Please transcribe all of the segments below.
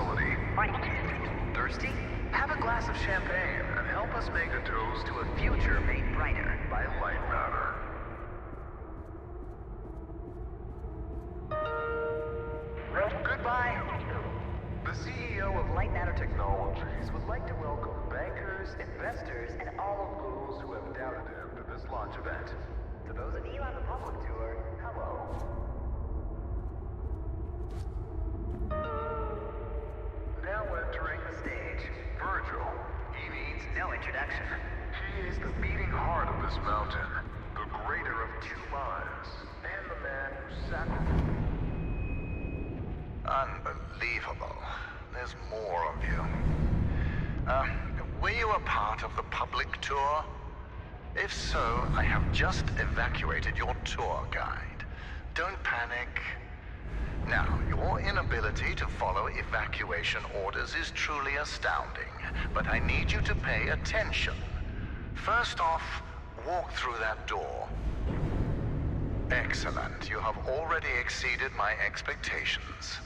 facility. Right. Thirsty? Have a glass of champagne and help us make a toast to a future made brighter by Lightmatter. Goodbye. The CEO of Lightmatter Technologies would like to welcome bankers, investors, and all of those who have doubted him to this launch event. To those of you on the public tour, hello. Now entering the stage, Virgil. He needs no introduction. He is the beating heart of this mountain, the greater of 2 minds, and the man who sacrificed. Unbelievable. There's more of you. Were you a part of the public tour? If so, I have just evacuated your tour guide. Don't panic. Now, your inability to follow evacuation orders is truly astounding, but I need you to pay attention. First off, walk through that door. Excellent. You have already exceeded my expectations.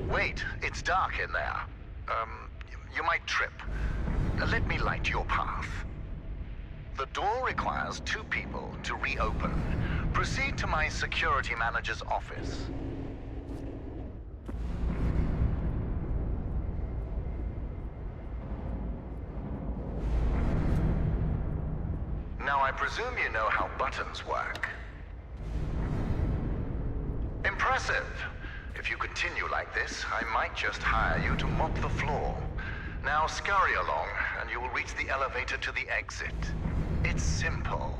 Wait, it's dark in there. You might trip. Let me light your path. The door requires 2 people to reopen. Proceed to my security manager's office. Now, I presume you know how buttons work. Impressive. If you continue like this, I might just hire you to mop the floor. Now scurry along, and you will reach the elevator to the exit. It's simple.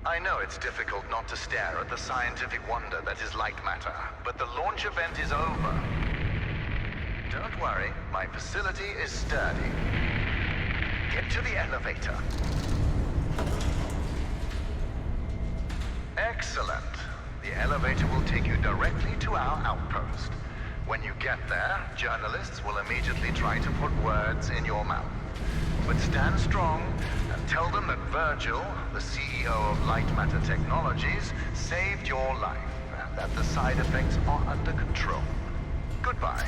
I know it's difficult not to stare at the scientific wonder that is Lightmatter, but the launch event is over. Don't worry, my facility is sturdy. Get to the elevator. Excellent. The elevator will take you directly to our outpost. When you get there, journalists will immediately try to put words in your mouth. But stand strong and tell them that Virgil, the CEO of Lightmatter Technologies, saved your life and that the side effects are under control. Goodbye.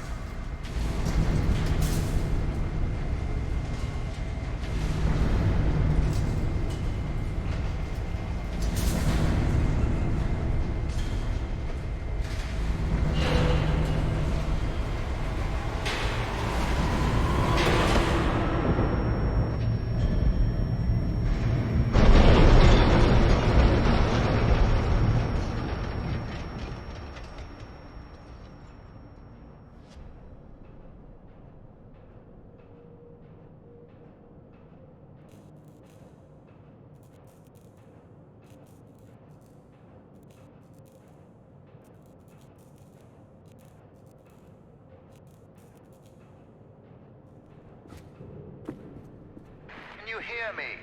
You hear me?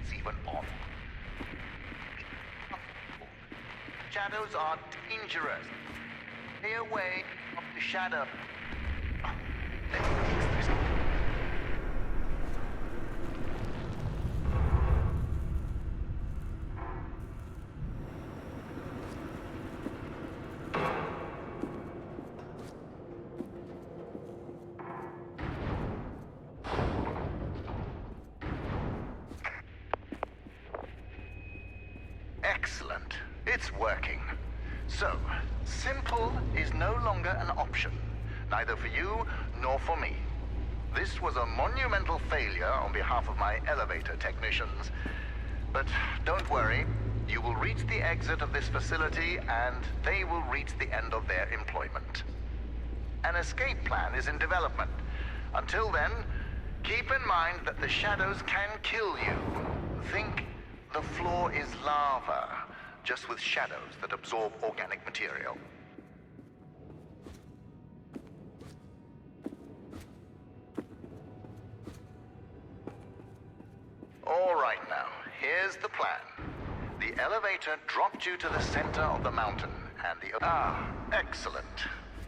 It's even on. Shadows are dangerous. Stay away from the shadow. Excellent. It's working. So, simple is no longer an option, neither for you nor for me. This was a monumental failure on behalf of my elevator technicians. But don't worry, you will reach the exit of this facility and they will reach the end of their employment. An escape plan is in development. Until then, keep in mind that the shadows can kill you. Think the floor is lava, just with shadows that absorb organic material. All right now, here's the plan. The elevator dropped you to the center of the mountain, and the... excellent.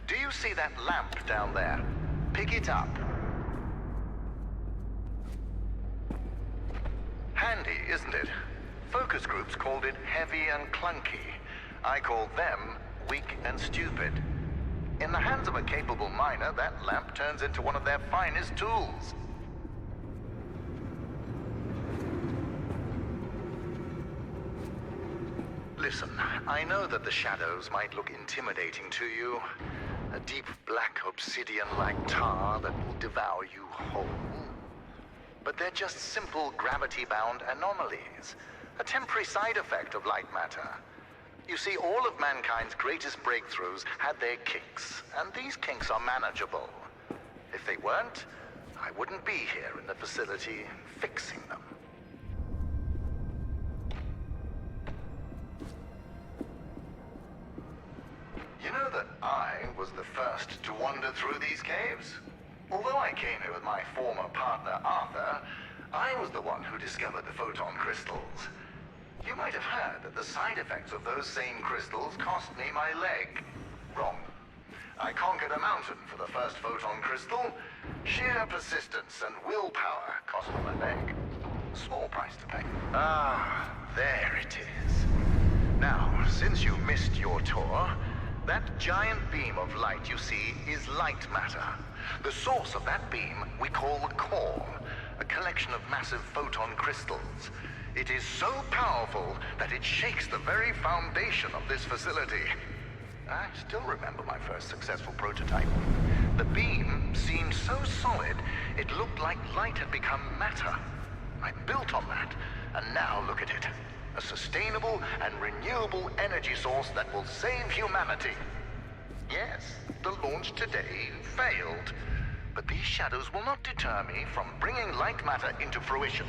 Do you see that lamp down there? Pick it up. Handy, isn't it? Focus groups called it heavy and clunky. I call them weak, and stupid. In the hands of a capable miner, that lamp turns into one of their finest tools. Listen, I know that the shadows might look intimidating to you. A deep black obsidian-like tar that will devour you whole. But they're just simple gravity-bound anomalies. A temporary side effect of light matter. You see, all of mankind's greatest breakthroughs had their kinks, and these kinks are manageable. If they weren't, I wouldn't be here in the facility fixing them. You know that I was the first to wander through these caves? Although I came here with my former partner, Arthur, I was the one who discovered the photon crystals. You might have heard that the side effects of those same crystals cost me my leg. Wrong. I conquered a mountain for the first photon crystal. Sheer persistence and willpower cost me my leg. Small price to pay. Ah, there it is. Now, since you missed your tour, that giant beam of light you see is light matter. The source of that beam we call the core, a collection of massive photon crystals. It is so powerful that it shakes the very foundation of this facility. I still remember my first successful prototype. The beam seemed so solid, it looked like light had become matter. I built on that, and now look at it. A sustainable and renewable energy source that will save humanity. Yes, the launch today failed, but these shadows will not deter me from bringing light matter into fruition.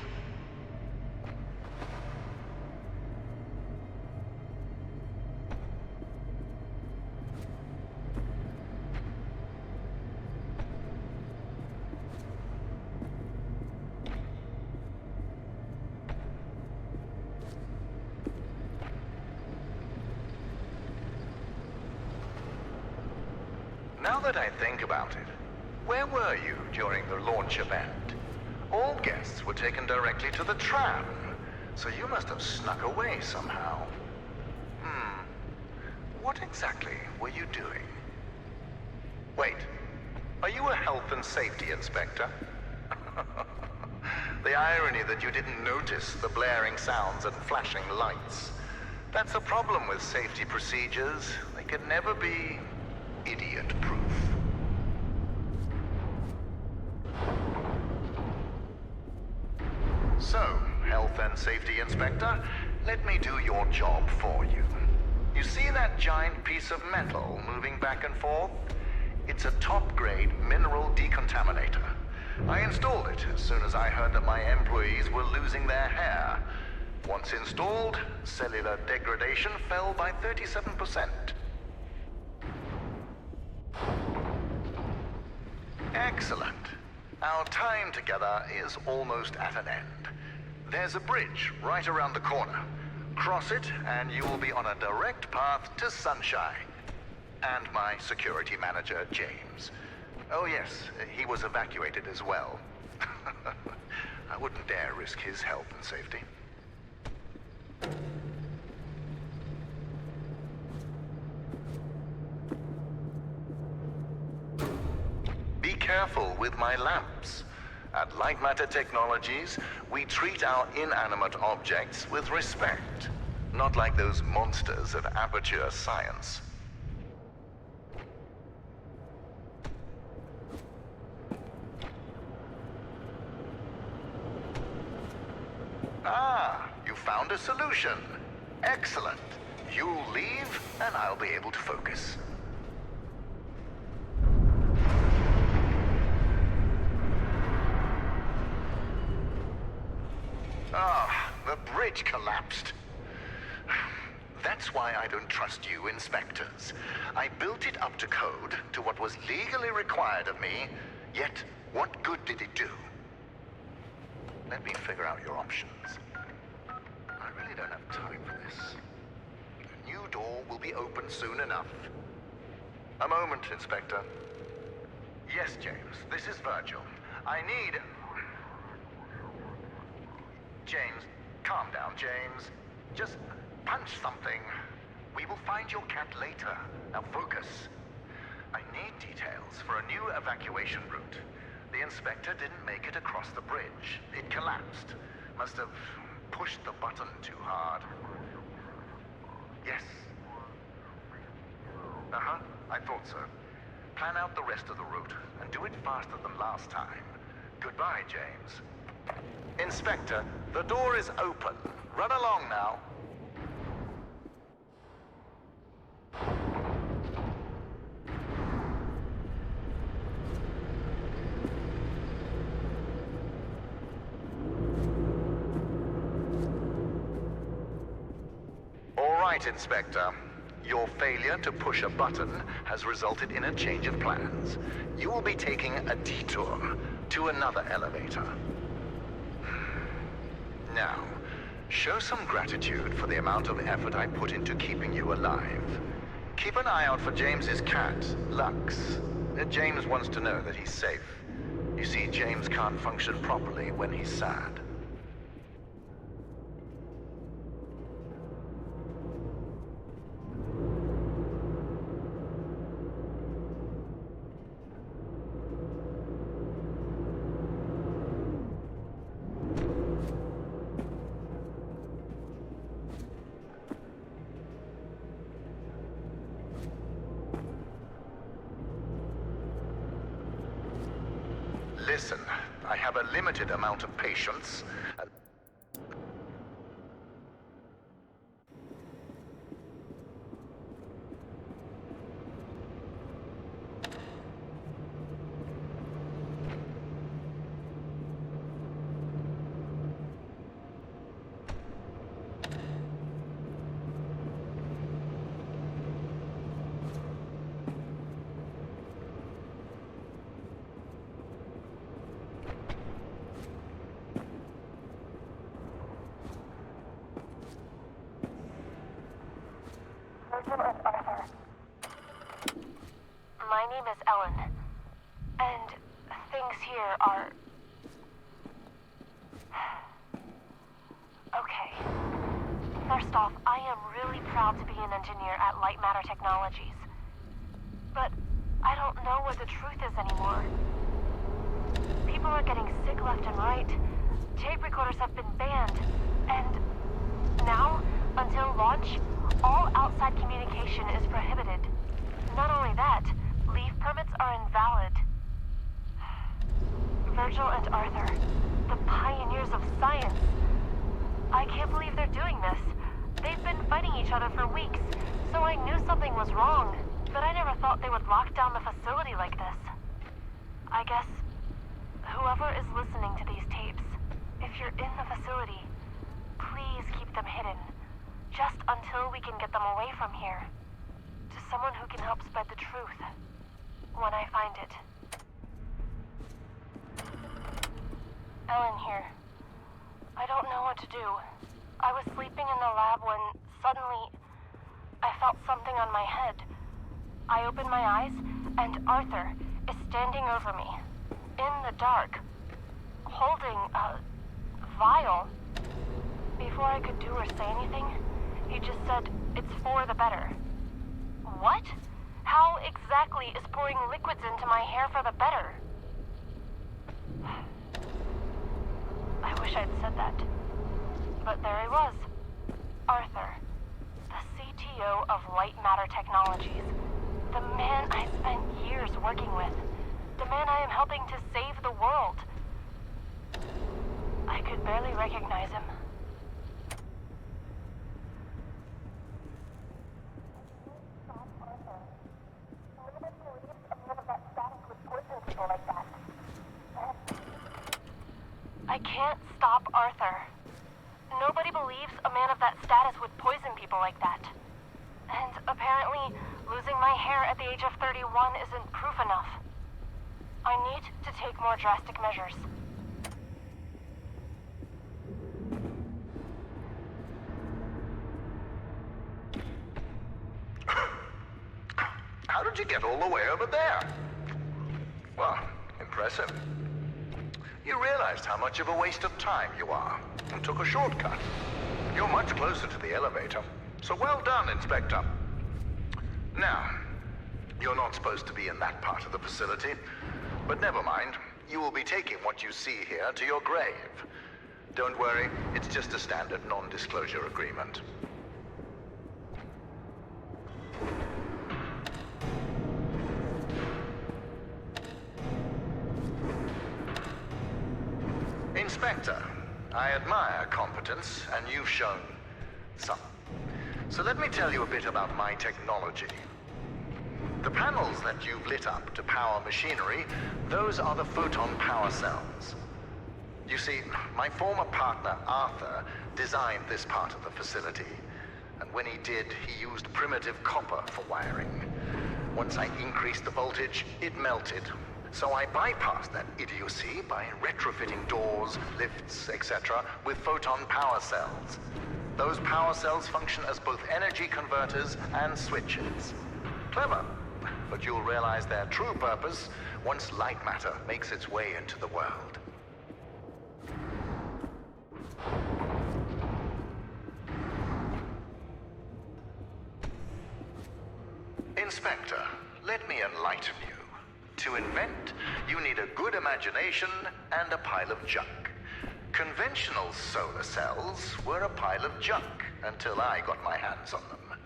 Now that I think about it, where were you during the launch event? All guests were taken directly to the tram, so you must have snuck away somehow. What exactly were you doing? Wait, are you a health and safety inspector? The irony that you didn't notice the blaring sounds and flashing lights. That's a problem with safety procedures. They can never be idiot-proof. So, Health and Safety Inspector, let me do your job for you. You see that giant piece of metal moving back and forth? It's a top-grade mineral decontaminator. I installed it as soon as I heard that my employees were losing their hair. Once installed, cellular degradation fell by 37%. Excellent. Our time together is almost at an end. There's a bridge right around the corner. Cross it, and you will be on a direct path to sunshine. And my security manager, James. Oh yes, he was evacuated as well. I wouldn't dare risk his health and safety. Be careful with my lamps. At Lightmatter Technologies, we treat our inanimate objects with respect, not like those monsters of aperture science. Ah, you found a solution. Excellent. You leave, and I'll be able to focus. Ah, the bridge collapsed. That's why I don't trust you, inspectors. I built it up to code, to what was legally required of me, yet what good did it do? Let me figure out your options. I really don't have time for this. The new door will be open soon enough. A moment, Inspector. Yes, James, this is Virgil. I need... James, calm down, James. Just punch something. We will find your cat later. Now focus. I need details for a new evacuation route. The inspector didn't make it across the bridge. It collapsed. Must have pushed the button too hard. Yes. Uh-huh, I thought so. Plan out the rest of the route, and do it faster than last time. Goodbye, James. Inspector, the door is open. Run along now. All right, Inspector. Your failure to push a button has resulted in a change of plans. You will be taking a detour to another elevator. Now, show some gratitude for the amount of effort I put into keeping you alive. Keep an eye out for James's cat, Lux. James wants to know that he's safe. You see, James can't function properly when he's sad. Listen, I have a limited amount of patience. Virgil and Arthur. My name is Ellen, and things here are... Okay. First off, I am really proud to be an engineer at Lightmatter Technologies. But I don't know what the truth is anymore. People are getting sick left and right. Tape recorders have been banned, and now, until launch, all outside communication is prohibited. Not only that, leave permits are invalid. Virgil and Arthur, the pioneers of science. I can't believe they're doing this. They've been fighting each other for weeks, so I knew something was wrong. But I never thought they would lock down the facility like this. I guess whoever is listening to these tapes, if you're in the facility, please keep them hidden. Just until we can get them away from here. To someone who can help spread the truth. When I find it. Ellen here. I don't know what to do. I was sleeping in the lab when, suddenly, I felt something on my head. I opened my eyes, and Arthur is standing over me. In the dark. Holding a vial. Before I could do or say anything, he just said, it's for the better. What? How exactly is pouring liquids into my hair for the better? I wish I'd said that. But there he was. Arthur, the CTO of Lightmatter Technologies. The man I spent years working with. The man I am helping to save the world. I could barely recognize him. I can't stop Arthur. Nobody believes a man of that status would poison people like that. And apparently, losing my hair at the age of 31 isn't proof enough. I need to take more drastic measures. How did you get all the way over there? Well, impressive. You realized how much of a waste of time you are, and took a shortcut. You're much closer to the elevator. So well done, Inspector. Now, you're not supposed to be in that part of the facility, but never mind. You will be taking what you see here to your grave. Don't worry, it's just a standard non-disclosure agreement. Inspector, I admire competence, and you've shown some. So let me tell you a bit about my technology. The panels that you've lit up to power machinery, those are the photon power cells. You see, my former partner, Arthur, designed this part of the facility. And when he did, he used primitive copper for wiring. Once I increased the voltage, it melted. So I bypassed that idiocy by retrofitting doors, lifts, etc. with photon power cells. Those power cells function as both energy converters and switches. Clever, but you'll realize their true purpose once light matter makes its way into the world. Inspector, let me enlighten you. To invent, you need a good imagination and a pile of junk. Conventional solar cells were a pile of junk until I got my hands on them.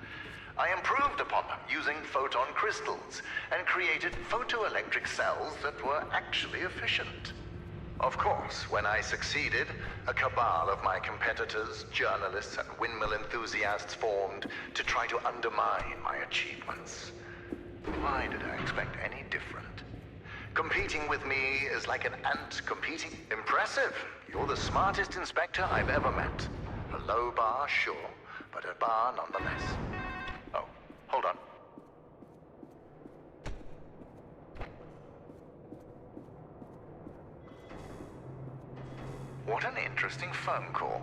I improved upon them using photon crystals and created photoelectric cells that were actually efficient. Of course, when I succeeded, a cabal of my competitors, journalists, and windmill enthusiasts formed to try to undermine my achievements. Why did I expect any different? Competing with me is like an ant competing. Impressive. You're the smartest inspector I've ever met. A low bar, sure, but a bar nonetheless. Oh, hold on. What an interesting phone call.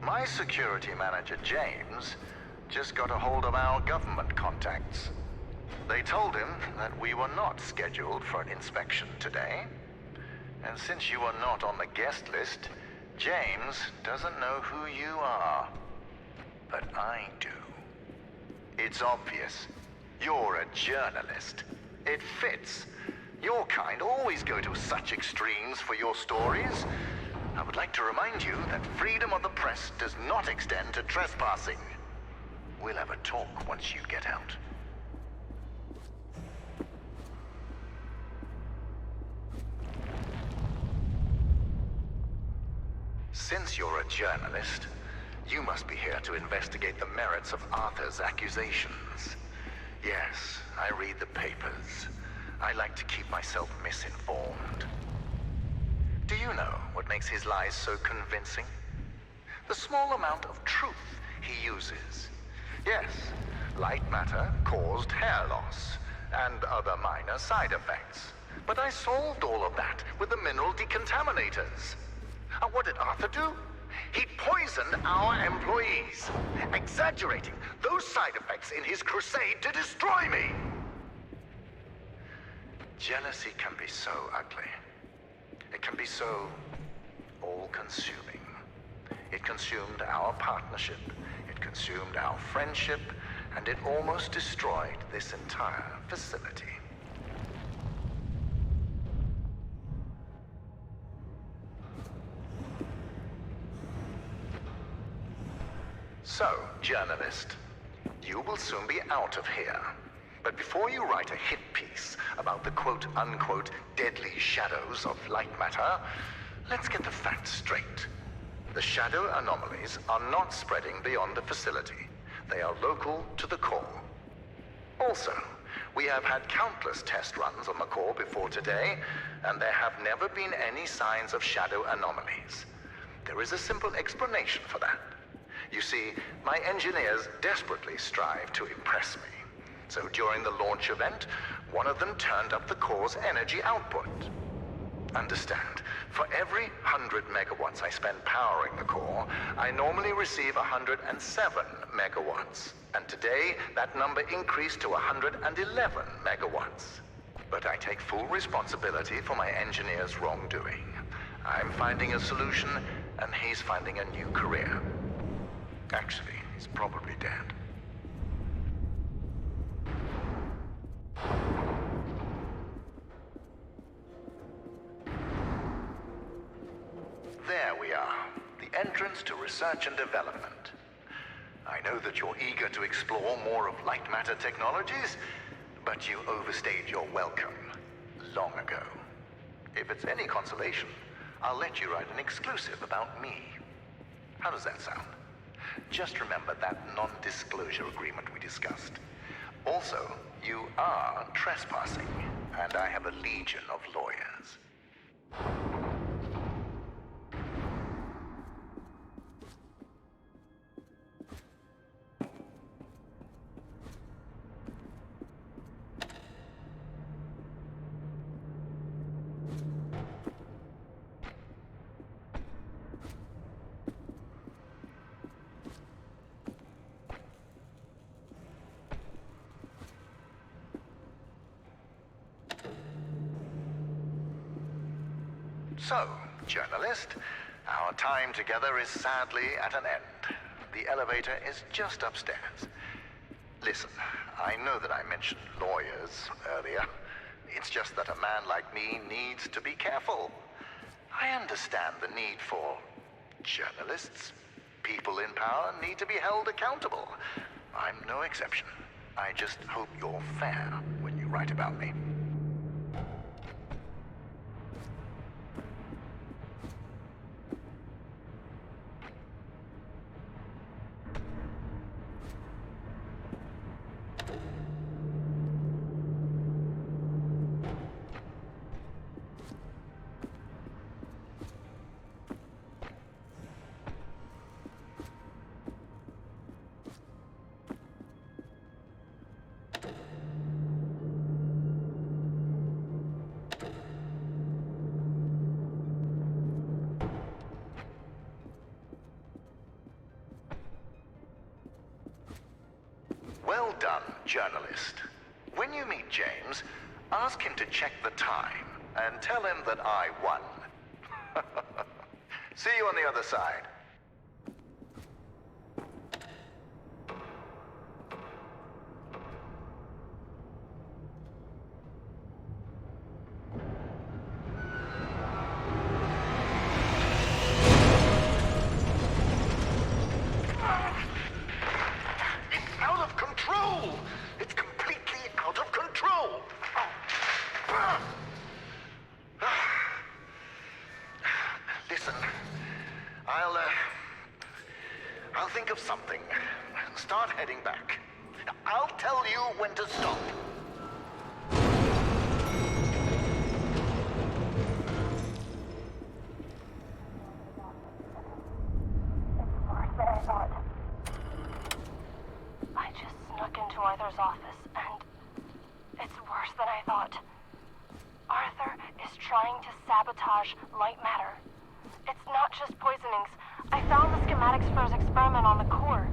My security manager, James, just got a hold of our government contacts. They told him that we were not scheduled for an inspection today. And since you are not on the guest list, James doesn't know who you are. But I do. It's obvious. You're a journalist. It fits. Your kind always go to such extremes for your stories. I would like to remind you that freedom of the press does not extend to trespassing. We'll have a talk once you get out. Since you're a journalist, you must be here to investigate the merits of Arthur's accusations. Yes, I read the papers. I like to keep myself misinformed. Do you know what makes his lies so convincing? The small amount of truth he uses. Yes, light matter caused hair loss and other minor side effects. But I solved all of that with the mineral decontaminators. And what did Arthur do? He poisoned our employees, exaggerating those side effects in his crusade to destroy me. Jealousy can be so ugly. It can be so all-consuming. It consumed our partnership, it consumed our friendship, and it almost destroyed this entire facility. So, journalist, you will soon be out of here. But before you write a hit piece about the quote-unquote deadly shadows of light matter, let's get the facts straight. The shadow anomalies are not spreading beyond the facility. They are local to the core. Also, we have had countless test runs on the core before today, and there have never been any signs of shadow anomalies. There is a simple explanation for that. You see, my engineers desperately strive to impress me. So during the launch event, one of them turned up the core's energy output. Understand, for every 100 megawatts I spend powering the core, I normally receive 107 megawatts. And today, that number increased to 111 megawatts. But I take full responsibility for my engineer's wrongdoing. I'm finding a solution, and he's finding a new career. Actually, he's probably dead. There we are, the entrance to research and development. I know that you're eager to explore more of Lightmatter Technologies, but you overstayed your welcome long ago. If it's any consolation, I'll let you write an exclusive about me. How does that sound? Just remember that non-disclosure agreement we discussed. Also, you are trespassing, and I have a legion of lawyers. So, journalist, our time together is sadly at an end. The elevator is just upstairs. Listen, I know that I mentioned lawyers earlier. It's just that a man like me needs to be careful. I understand the need for journalists. People in power need to be held accountable. I'm no exception. I just hope you're fair when you write about me. Well done, journalist. When you meet James, ask him to check the time and tell him that I won. See you on the other side. I'll think of something. Start heading back. I'll tell you when to stop. It's worse than I thought. I just snuck into Arthur's office, and it's worse than I thought. Arthur is trying to sabotage Lightmatter. It's not just poisonings. I found the schematics for his experiment on the core.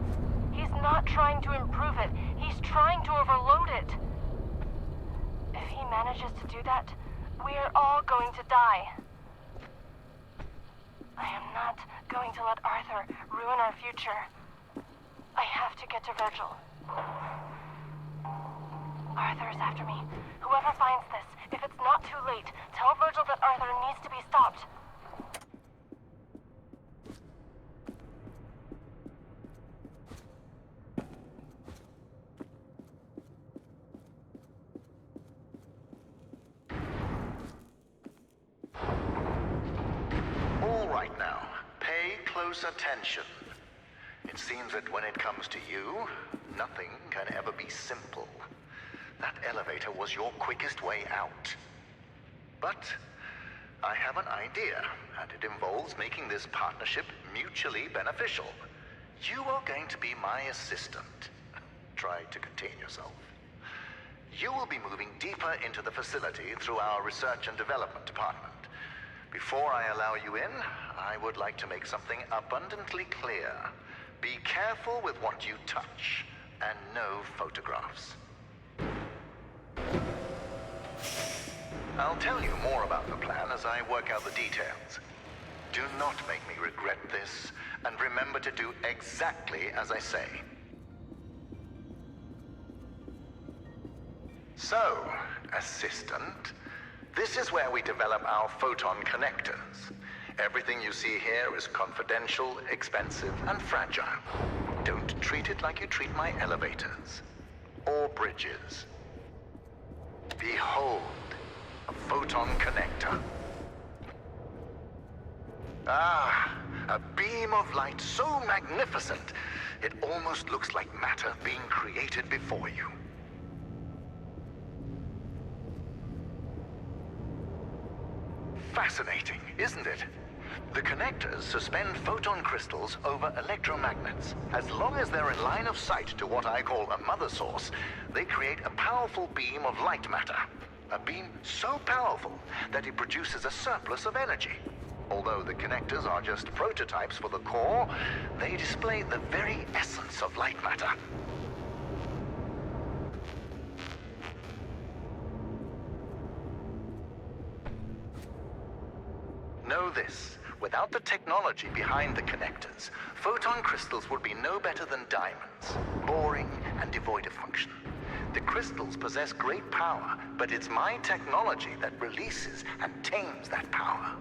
He's not trying to improve it. He's trying to overload it. If he manages to do that, we are all going to die. I am not going to let Arthur ruin our future. I have to get to Virgil. Arthur is after me. Whoever finds this, if it's not too late, tell Virgil that Arthur needs to be stopped. All right now, pay close attention. It seems that when it comes to you, nothing can ever be simple. That elevator was your quickest way out. But I have an idea, and it involves making this partnership mutually beneficial. You are going to be my assistant. Try to contain yourself. You will be moving deeper into the facility through our research and development department. Before I allow you in, I would like to make something abundantly clear. Be careful with what you touch, and no photographs. I'll tell you more about the plan as I work out the details. Do not make me regret this, and remember to do exactly as I say. So, Assistant, this is where we develop our photon connectors. Everything you see here is confidential, expensive, and fragile. Don't treat it like you treat my elevators or bridges. Behold, a photon connector. Ah, a beam of light so magnificent, it almost looks like matter being created before you. Fascinating, isn't it? The connectors suspend photon crystals over electromagnets. As long as they're in line of sight to what I call a mother source, they create a powerful beam of light matter. A beam so powerful that it produces a surplus of energy. Although the connectors are just prototypes for the core, they display the very essence of light matter. Know this, without the technology behind the connectors, photon crystals would be no better than diamonds, boring and devoid of function. The crystals possess great power, but it's my technology that releases and tames that power.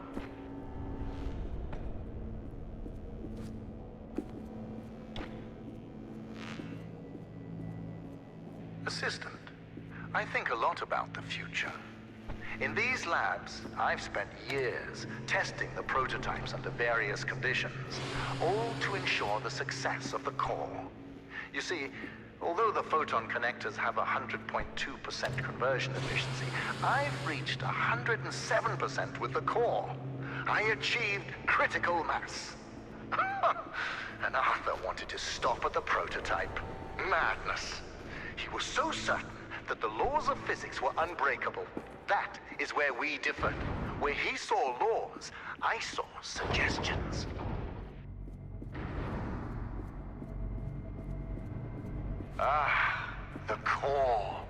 Assistant, I think a lot about the future. In these labs, I've spent years testing the prototypes under various conditions, all to ensure the success of the core. You see, although the photon connectors have 100.2% conversion efficiency, I've reached 107% with the core. I achieved critical mass. And Arthur wanted to stop at the prototype. Madness. He was so certain that the laws of physics were unbreakable. That is where we differed. Where he saw laws, I saw suggestions. Ah, the core.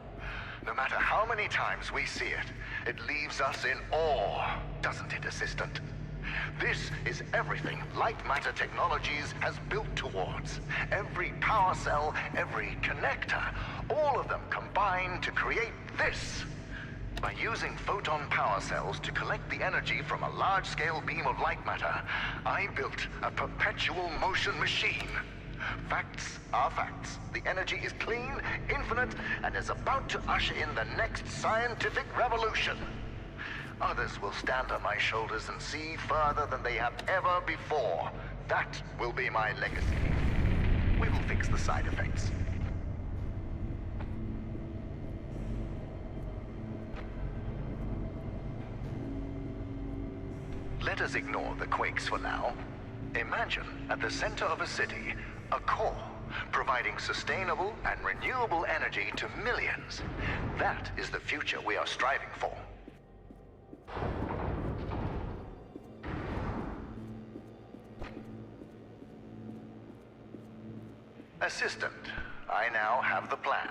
No matter how many times we see it, it leaves us in awe, doesn't it, Assistant? This is everything Lightmatter Technologies has built towards. Every power cell, every connector, all of them combine to create this. By using photon power cells to collect the energy from a large-scale beam of light matter, I built a perpetual motion machine. Facts are facts. The energy is clean, infinite, and is about to usher in the next scientific revolution. Others will stand on my shoulders and see further than they have ever before. That will be my legacy. We will fix the side effects. Let us ignore the quakes for now. Imagine at the center of a city, a core, providing sustainable and renewable energy to millions. That is the future we are striving for. Assistant, I now have the plan.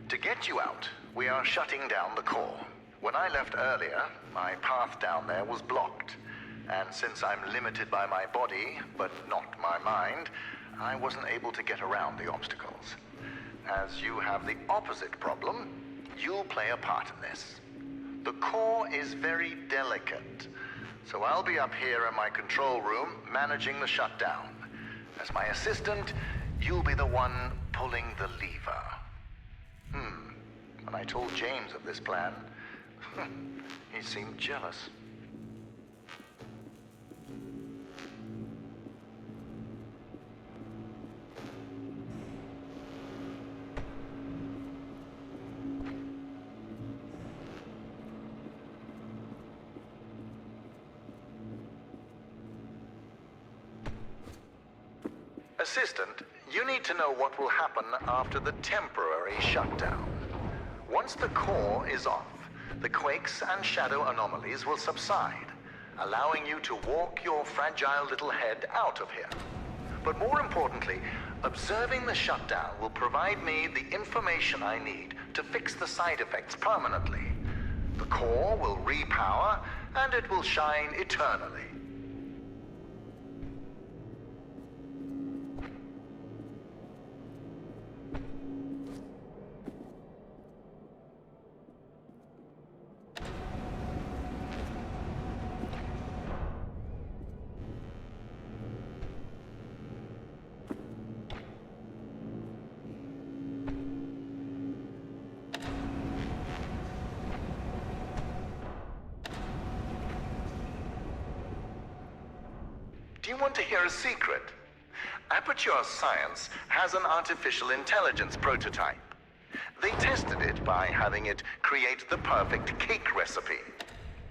To get you out, we are shutting down the core. When I left earlier, my path down there was blocked. And since I'm limited by my body, but not my mind, I wasn't able to get around the obstacles. As you have the opposite problem, you'll play a part in this. The core is very delicate, so I'll be up here in my control room managing the shutdown. As my assistant, you'll be the one pulling the lever. When I told James of this plan, he seemed jealous. Assistant, you need to know what will happen after the temporary shutdown. Once the core is off, the quakes and shadow anomalies will subside, allowing you to walk your fragile little head out of here. But more importantly, observing the shutdown will provide me the information I need to fix the side effects permanently. The core will repower, and it will shine eternally. want to hear a secret? Aperture Science has an artificial intelligence prototype. They tested it by having it create the perfect cake recipe.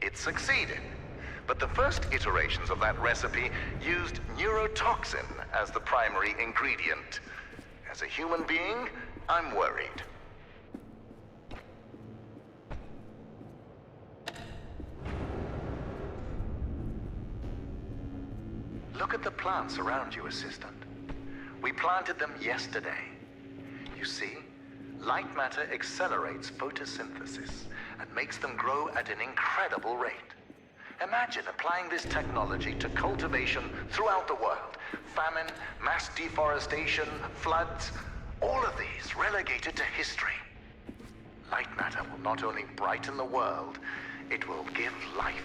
It succeeded. But the first iterations of that recipe used neurotoxin as the primary ingredient. As a human being, I'm worried. Look at the plants around you, Assistant. We planted them yesterday. You see, light matter accelerates photosynthesis and makes them grow at an incredible rate. Imagine applying this technology to cultivation throughout the world. Famine, mass deforestation, floods, all of these relegated to history. Light matter will not only brighten the world, it will give life.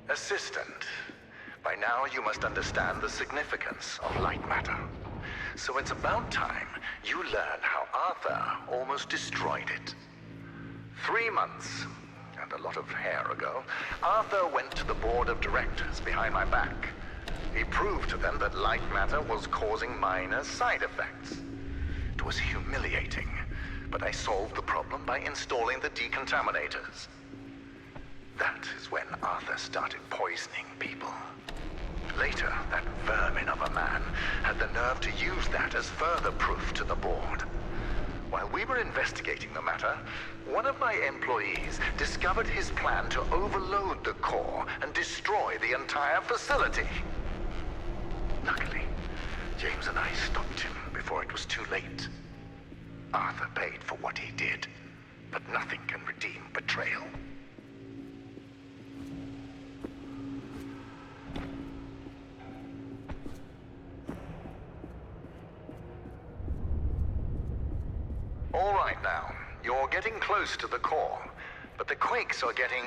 Assistant, by now you must understand the significance of light matter. So it's about time you learn how Arthur almost destroyed it. 3 months, and a lot of hair ago, Arthur went to the board of directors behind my back. He proved to them that light matter was causing minor side effects. It was humiliating, but I solved the problem by installing the decontaminators. That is when Arthur started poisoning people. Later, that vermin of a man had the nerve to use that as further proof to the board. While we were investigating the matter, one of my employees discovered his plan to overload the core and destroy the entire facility. Luckily, James and I stopped him before it was too late. Arthur paid for what he did, but nothing can redeem betrayal. All right now, you're getting close to the core, but the quakes are getting...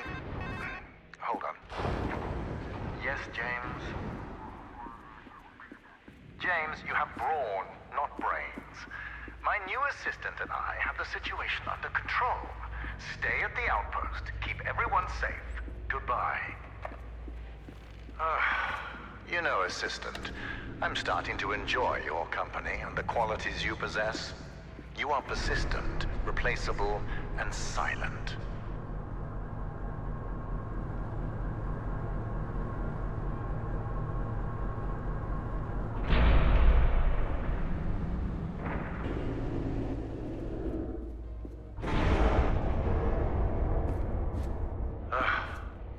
Hold on. Yes, James? James, you have brawn, not brains. My new assistant and I have the situation under control. Stay at the outpost, keep everyone safe. Goodbye. You know, Assistant, I'm starting to enjoy your company and the qualities you possess. You are persistent, replaceable, and silent.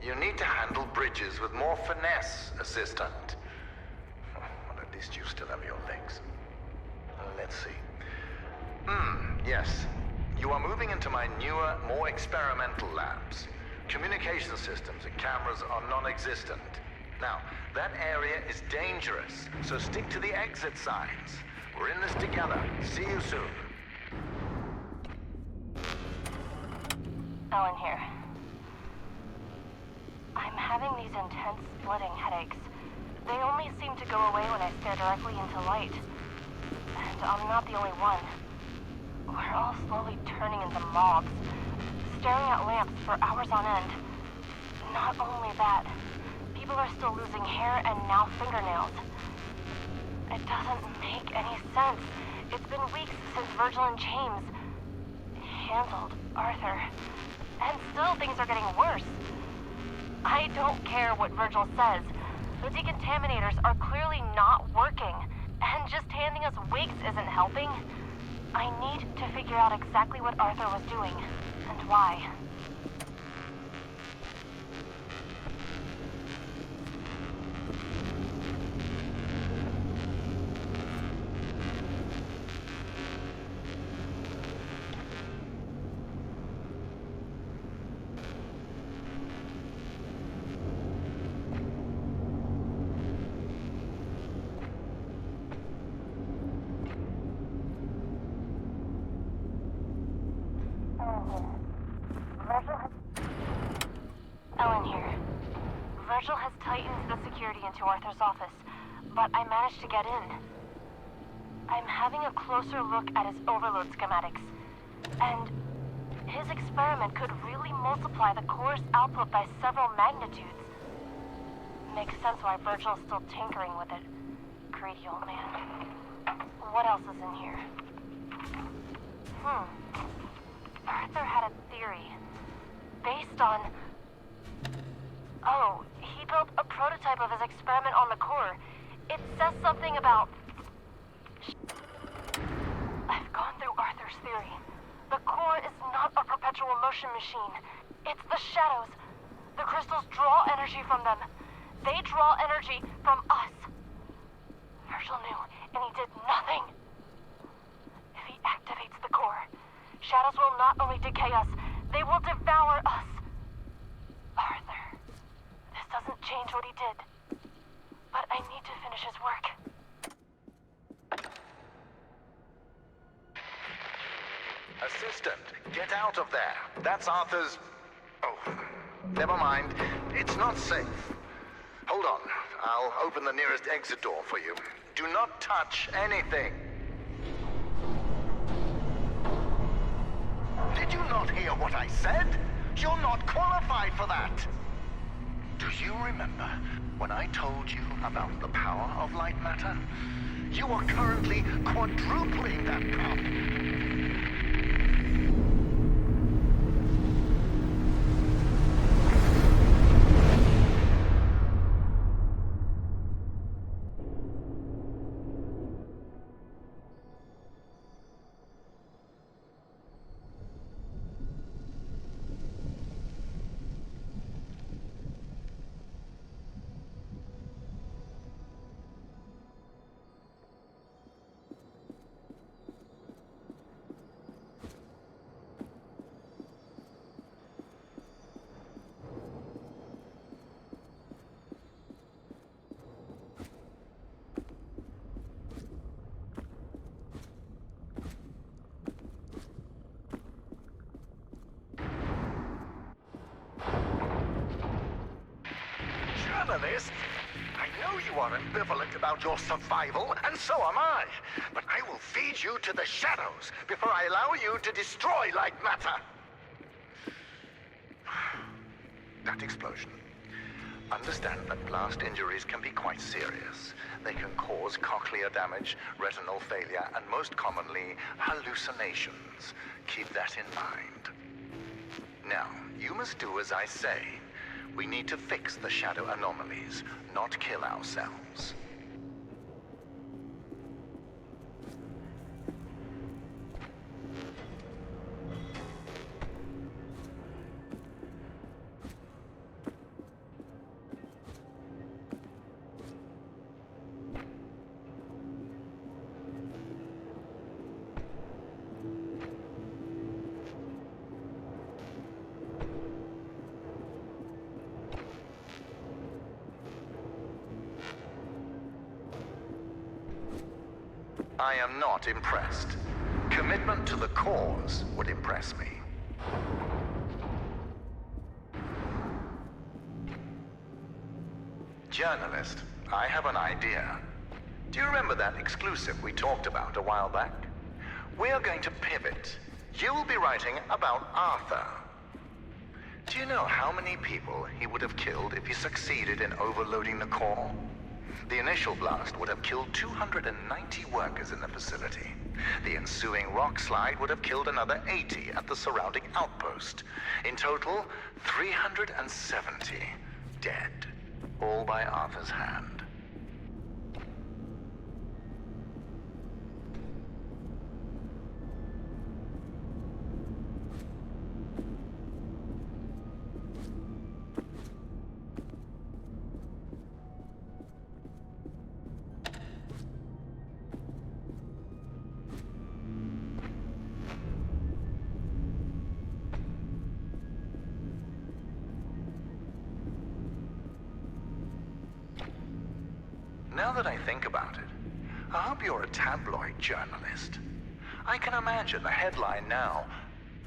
You need to handle bridges with more finesse, Assistant. Well, at least you still have your legs. Let's see. Yes. You are moving into my newer, more experimental labs. Communication systems and cameras are non-existent. Now, that area is dangerous, so stick to the exit signs. We're in this together. See you soon. Ellen here. I'm having these intense splitting headaches. They only seem to go away when I stare directly into light. And I'm not the only one. We're all slowly turning into mobs, staring at lamps for hours on end. Not only that, people are still losing hair and now fingernails. It doesn't make any sense. It's been weeks since Virgil and James handled Arthur. And still things are getting worse. I don't care what Virgil says. The decontaminators are clearly not working. And just handing us wigs isn't helping. I need to figure out exactly what Arthur was doing, and why. Ellen here. Virgil has tightened the security into Arthur's office, but I managed to get in. I'm having a closer look at his overload schematics, and his experiment could really multiply the core's output by several magnitudes. Makes sense why Virgil's still tinkering with it. Greedy old man. What else is in here? Arthur had a theory. Based on... Oh, he built a prototype of his experiment on the core. It says something about... I've gone through Arthur's theory. The core is not a perpetual motion machine. It's the shadows. The crystals draw energy from them. They draw energy from us. Virgil knew, and he did nothing. If he activates the core, shadows will not only decay us, they will devour us. Arthur, this doesn't change what he did. But I need to finish his work. Assistant, get out of there. That's Arthur's... Oh, never mind. It's not safe. Hold on. I'll open the nearest exit door for you. Do not touch anything. Did you not hear what I said? You're not qualified for that. Do you remember when I told you about the power of light matter? You are currently quadrupling that power. Journalist, I know you are ambivalent about your survival, and so am I. But I will feed you to the shadows before I allow you to destroy light matter. That explosion. Understand that blast injuries can be quite serious. They can cause cochlear damage, retinal failure, and most commonly, hallucinations. Keep that in mind. Now, you must do as I say. We need to fix the shadow anomalies, not kill ourselves. I am not impressed. Commitment to the cause would impress me. Journalist, I have an idea. Do you remember that exclusive we talked about a while back? We are going to pivot. You'll be writing about Arthur. Do you know how many people he would have killed if he succeeded in overloading the core? The initial blast would have killed 290 workers in the facility. The ensuing rock slide would have killed another 80 at the surrounding outpost. In total, 370 dead, all by Arthur's hand. Now that I think about it, I hope you're a tabloid journalist. I can imagine the headline now.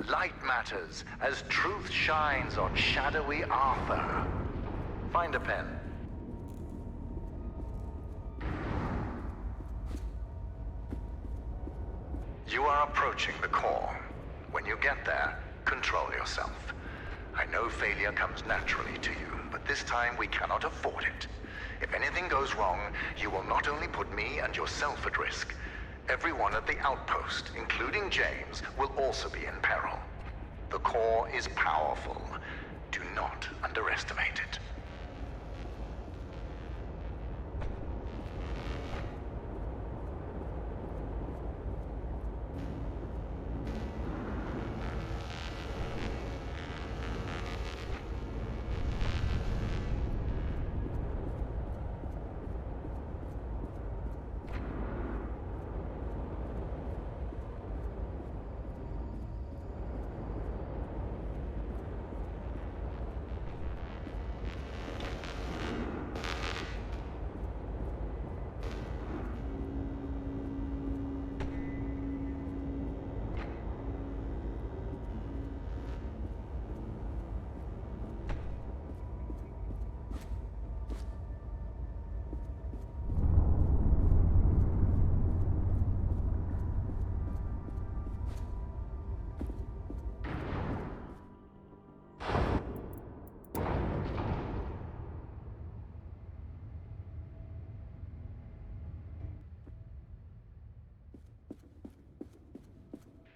Light matters as truth shines on shadowy Arthur. Find a pen. You are approaching the core. When you get there, control yourself. I know failure comes naturally to you, but this time we cannot afford it. If anything goes wrong, you will not only put me and yourself at risk. Everyone at the outpost, including James, will also be in peril. The core is powerful. Do not underestimate it.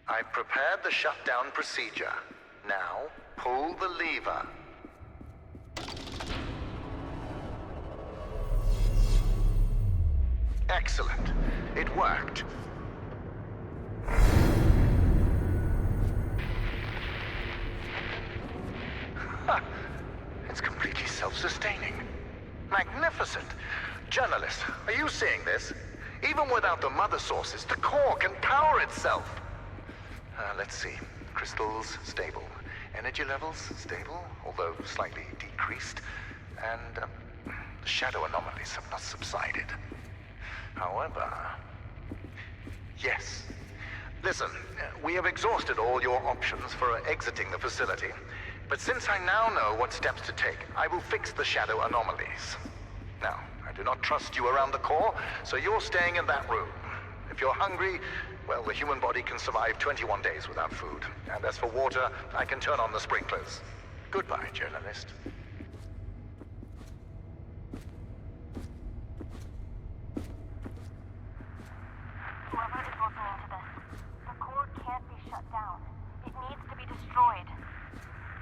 I've prepared the shutdown procedure. Now, pull the lever. Excellent. It worked. Ha! It's completely self-sustaining. Magnificent. Journalist, are you seeing this? Even without the mother sources, the core can power itself. Let's see. Crystals, stable. Energy levels, stable, although slightly decreased. And the shadow anomalies have not subsided. However... Yes. Listen, we have exhausted all your options for exiting the facility. But since I now know what steps to take, I will fix the shadow anomalies. Now, I do not trust you around the core, so you're staying in that room. If you're hungry, well, the human body can survive 21 days without food. And as for water, I can turn on the sprinklers. Goodbye, journalist. Whoever is listening to this, the core can't be shut down. It needs to be destroyed.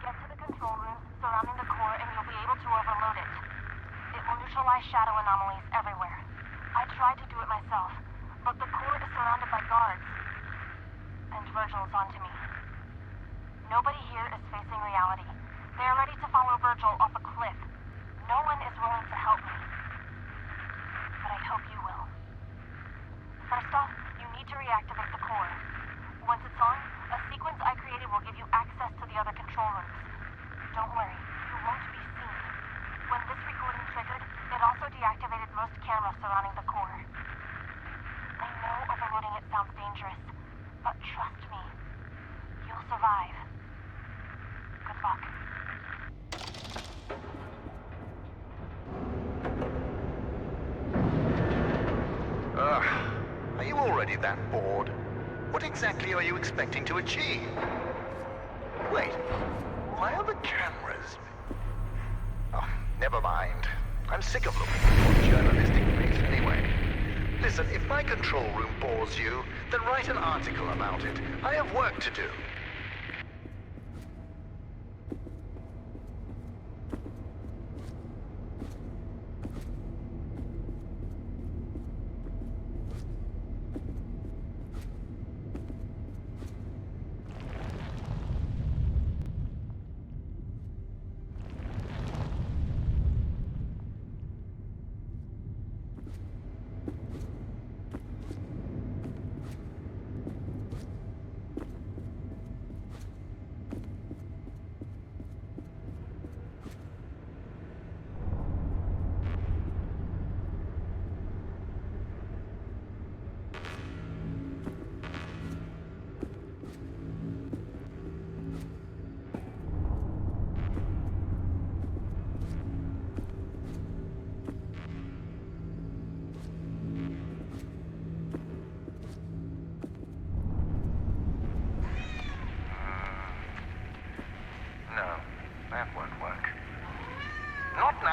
Get to the control rooms surrounding the core and you'll be able to overload it. It will neutralize shadow anomalies everywhere. I tried to do it myself, but the core is surrounded by guards. And Virgil is onto me. Nobody here is facing reality. They are ready to follow Virgil off a cliff. No one is willing to help me. But I hope you will. First off, you need to reactivate the core. Once it's on, a sequence I created will give you access to the other control rooms. Don't worry, you won't be seen. When this recording triggered, it also deactivated most cameras surrounding the core. I know overloading it sounds dangerous, but trust me, you'll survive. Good luck. Are you already that bored? What exactly are you expecting to achieve? Wait, why are the cameras... Oh, never mind. I'm sick of looking for journalistic face anyway. Listen, if my control room bores you, then write an article about it. I have work to do.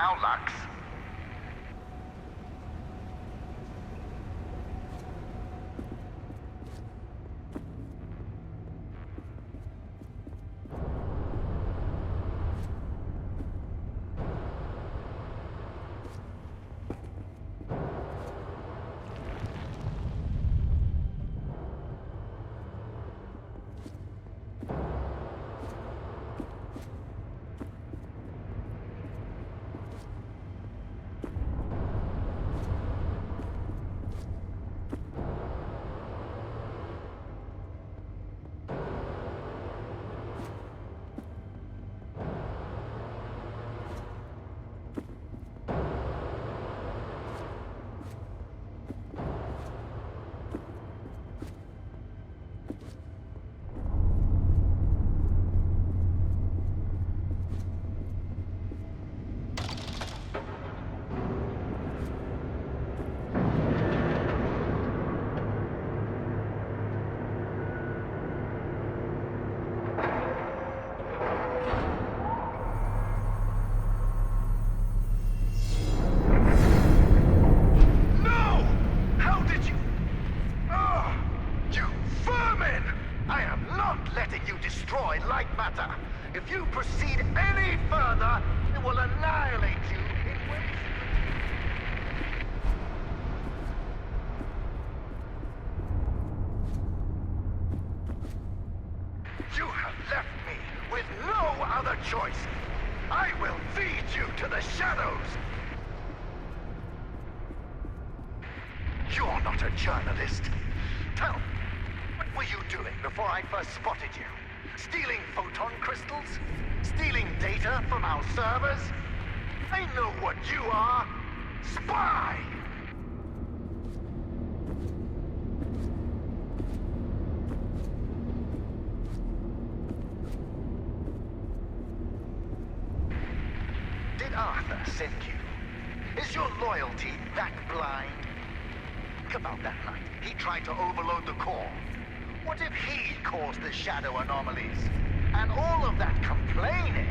now, Lux. Lightmatter. If you proceed any further, it will annihilate you in ways... You have left me with no other choice. I will feed you to the shadows. You're not a journalist. Tell me, what were you doing before I first spotted you? Stealing photon crystals? Stealing data from our servers? I know what you are. Spy! Did Arthur send you? Is your loyalty that blind? Think about that night. He tried to overload the core. What if he caused the shadow anomalies? And all of that complaining?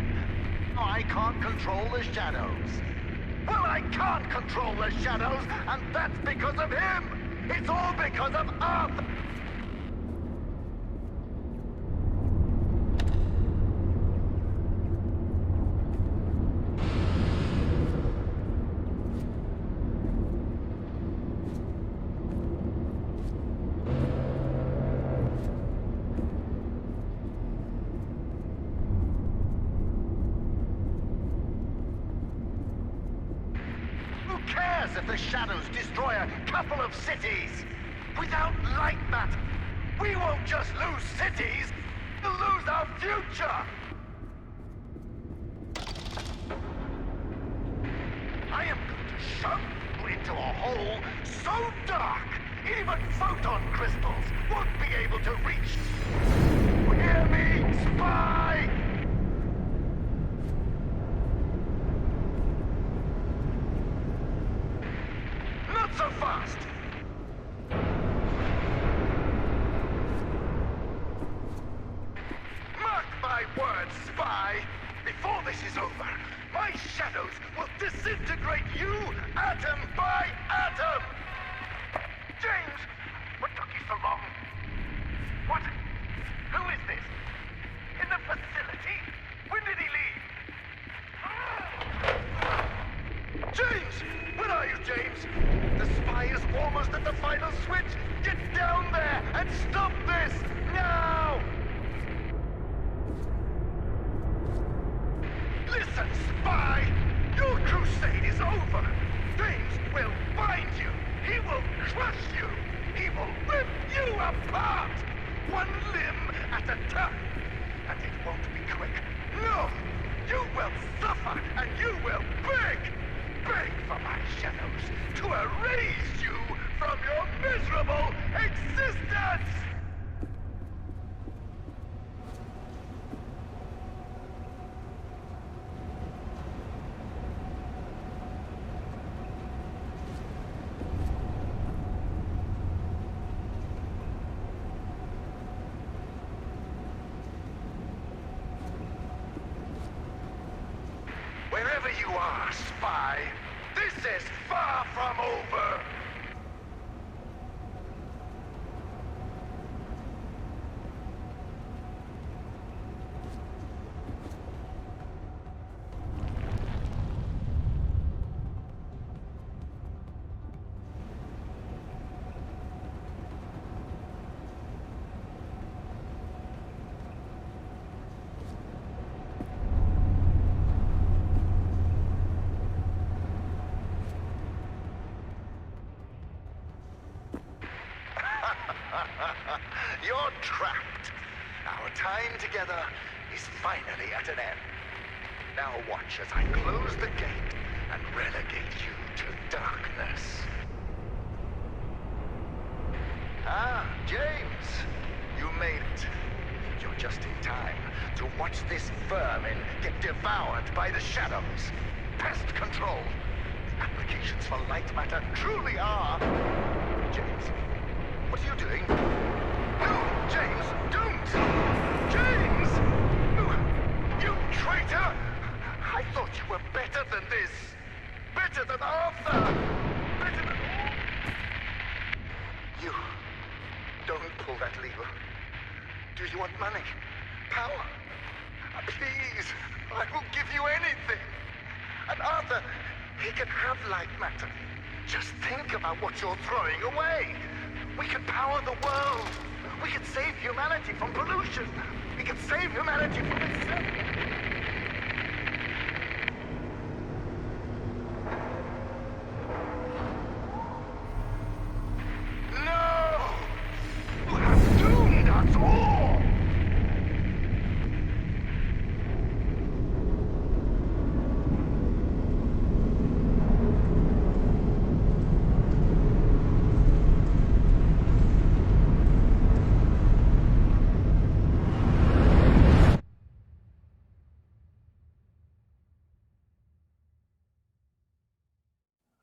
I can't control the shadows. Well, I can't control the shadows, and that's because of him! It's all because of Arthur! If the shadows destroy a couple of cities, without Lightmatter, we won't just lose cities, we'll lose our future! I am going to shove you into a hole so dark, even photon crystals won't be able to reach. Hear me, spy! Not so fast! Mark my words, spy! Before this is over, my shadows will disintegrate you atom by atom! James! What took you so long? What? Who is this? In the facility? When did he leave? James! Where are you, James? The spy is almost at the final switch! Get down there and stop this! Now! Listen, spy! Your crusade is over! James will find you! He will crush you! He will rip you apart! One limb at a time! And it won't be quick. No! You will suffer and you will beg! Beg for my shadows to erase you from your miserable existence! Wherever you are, spy. Goodbye. This is far from over. You're trapped. Our time together is finally at an end. Now watch as I close the gate and relegate you to darkness. Ah, James, you made it. You're just in time to watch this vermin get devoured by the shadows. Pest control. The applications for light matter truly are... James, what are you doing? No, James, don't! James! No, you traitor! I thought you were better than this. Better than Arthur. Better than... You... Don't pull that lever. Do you want money? Power? Please, I will give you anything. And Arthur, he can have light matter. Just think about what you're throwing away. We can power the world. We can save humanity from pollution. We can save humanity from itself. No! You have doomed us all!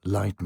Lightmatter.